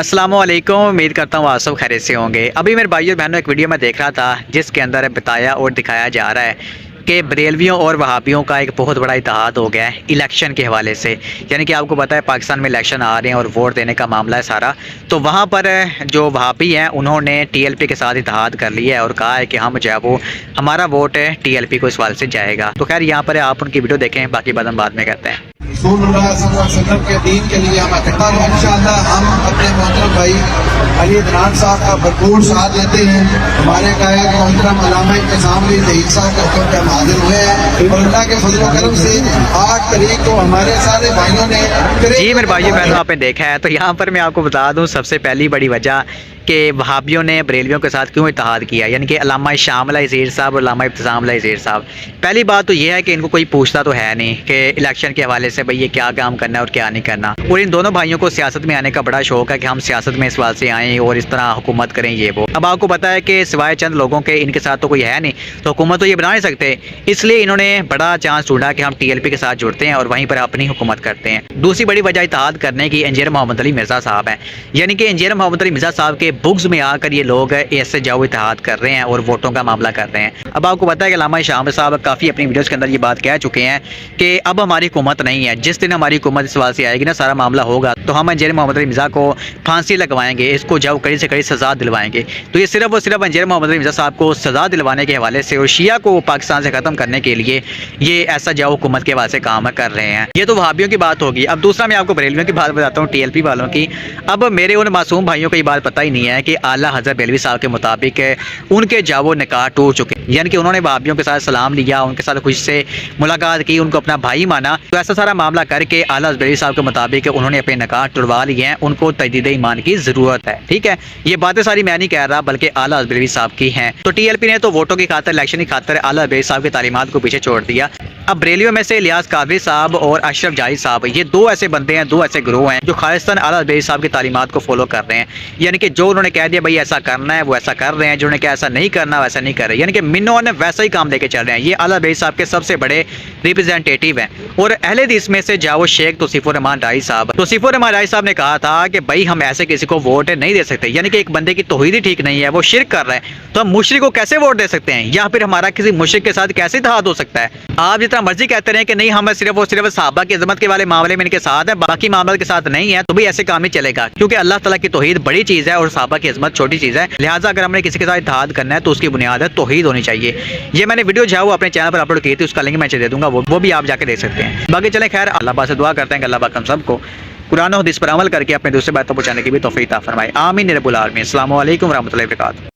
अस्सलाम वालेकुम। उम्मीद करता हूँ आप सब खैरियत से होंगे। अभी मेरे भाइयों बहनों एक वीडियो में देख रहा था जिसके अंदर बताया और दिखाया जा रहा है कि बरेलवियों और वहाबियों का एक बहुत बड़ा इत्तेहाद हो गया है इलेक्शन के हवाले से। यानी कि आपको पता है पाकिस्तान में इलेक्शन आ रहे हैं और वोट देने का मामला है सारा। तो वहाँ पर जो वहाबी हैं उन्होंने टीएलपी के साथ इत्तेहाद कर लिया है और कहा है कि हम जो है वो हमारा वोट है टीएलपी को इस वाले से जाएगा। तो खैर यहाँ पर आप उनकी वीडियो देखें, बाकी बात हम बाद में करते हैं। रसूलुल्लाह सल्लल्लाहु अलैहि वसल्लम के दीन के लिए हम इकट्ठा हैं। इंशाअल्लाह हम अपने मोहतरम भाई अली अदनान साहब का भरपूर साथ लेते हैं। हमारे कायद मोहतरम अल्लामा इब्तिसाम ज़हीर साहब का हुक्म पे हम हाजिर हुए हैं और अल्लाह के फजल व करम से 8 तारीख को हमारे सारे भाइयों ने जी मेरे भाइयों बहनों आपने देखा है। तो यहाँ पर मैं आपको बता दूँ सबसे पहली बड़ी वजह कि वहाबियों ने बरेलवियों के साथ क्यों इत्तेहाद किया, यानी कि अल्लामा शाम ज़हीर साहब और अल्लामा इब्तिसाम ज़हीर साहब। पहली बात तो ये है कि इनको कोई पूछता तो है नहीं कि इलेक्शन के हवाले से भाई ये क्या काम करना है और क्या नहीं करना। और इन दोनों भाइयों को सियासत में आने का बड़ा शौक है कि हम सियासत में इस बात से आएँ और इस तरह हुकूमत करें ये वो। अब आपको पता है कि सिवाय चंद लोगों के इनके साथ तो कोई है नहीं, तो हुकूमत तो ये बना नहीं सकते। इसलिए इन्होंने बड़ा चांस ढूंढा कि हम टीएलपी के साथ जुड़ते हैं और वहीं पर अपनी हुकूमत करते हैं। दूसरी बड़ी वजह इत्तेहाद करने की इंजीनियर मोहम्मद अली मिर्ज़ा साहब हैं। यानी कि इंजीनियर मोहम्मद अली मिर्ज़ा साहब के बुग्ज़ में आकर ये लोग ऐसे जाओ इत्तेहाद कर रहे हैं और वोटों का मामला कर रहे हैं। अब आपको पता है कि अल्लामा शाम साहब काफ़ी अपनी वीडियोस के अंदर ये बात कह चुके हैं कि अब हमारी हुकूमत नहीं है, जिस दिन हमारी हुकूमत इस सवाल से आएगी ना, सारा मामला होगा तो हम इंजीनियर मोहम्मद अली मिर्ज़ा को फांसी लगवाएंगे, इसको जाओ कड़ी से कड़ी सज़ा दिलवाएंगे। तो ये सिर्फ और सिर्फ इंजीनियर मोहम्मद अली मिर्ज़ा साहब को सज़ा दिलवाने के हवाले से और शिया को पाकिस्तान से ख़त्म करने के लिए ये ऐसा जाओ हुकूमत के हवाले से काम कर रहे हैं। ये तो वहाबियों की बात होगी। अब दूसरा मैं आपको बरेलवियों की बात बताता हूँ, टीएलपी वालों की। अब मेरे उन मासूम भाइयों को ये बात पता ही नहीं है कि आला हज़रत बरेलवी साहब के मुताबिक उनके जावो निकाह टूट चुके, यानी कि उन्होंने वहाबियों के साथ सलाम लिया, उनके साथ खुश से मुलाकात की, उनको अपना भाई माना। तो ऐसा सारा मामला करके आला हज़रत बरेलवी साहब के मुताबिक उन्होंने अपने निकाह तुड़वा लिए हैं, उनको तजदीद ईमान की ज़रूरत है। ठीक है, ये बातें सारी मैं नहीं कह रहा बल्कि आला हज़रत बरेलवी साहब की हैं। तो टीएलपी ने तो वोटों की खातिर, इलेक्शन की खातिर आला हज़रत बरेलवी साहब की तालीमात को पीछे छोड़ दिया। अब बरेलियों में से इलियास कादरी साहब और अशरफ जाहिद साहब, ये दो ऐसे बंदे हैं, दो ऐसे ग्रोह हैं जो खालिस्तान आला हज़रत बरेलवी साहब की तालीमात को फॉलो कर रहे हैं। यानी कि जो उन्होंने कह दिया भाई ऐसा करना है वो ऐसा कर रहे हैं, जो उन्होंने कहा ऐसा नहीं करना वैसा नहीं कर रहे, यानी कि मिनो ने वैसा ही काम लेके चल रहे हैं। ये आला हज़रत बरेलवी साहब के सबसे बड़े रिप्रेजेंटेटिव हैं। और अहले हदीस में से जाओ शेख तौसीफुर रहमान राई साहब, तौसीफुर रहमान राई साहब ने कहा था कि भाई हम ऐसे किसी को वोट नहीं दे सकते, यानी कि एक बंदे की तौहीद ही ठीक नहीं है, वो शिरक कर रहा है, तो हम मुशरिक को कैसे वोट दे सकते हैं, या फिर हमारा किसी मुशरिक के साथ कैसे इत्तेहाद हो सकता है। आप जितना मर्जी कहते रहे कि नहीं हम सिर्फ और सिर्फ सहाबा की इज़्ज़त के वाले मामले में इनके साथ है, बाकी मामले के साथ नहीं है, तो भी ऐसे काम नहीं चलेगा, क्योंकि अल्लाह ताला की तौहीद बड़ी चीज़ है और सहाबा की इज़्ज़त छोटी चीज़ है। लिहाजा अगर हमने किसी के साथ इत्तेहाद करना है तो उसकी बुनियाद है तौहीद होनी चाहिए। ये मैंने वीडियो जो है वो अपने चैनल पर अपलोड की थी, उसका लिंक मैं दे दूंगा, वो भी आप जाके देख सकते हैं। बाकी चले खैर अल्लाह पाक से दुआ करते हैं कि अल्लाह पाक हम सबको कुरान और हदीस पर अमल करके अपने दूसरे बात पहुंचाने की भी तौफीक अता फरमाए। आमीन या रब्बुल आलमीन। अस्सलामु अलैकुम व रहमतुल्लाहि व बरकातहू।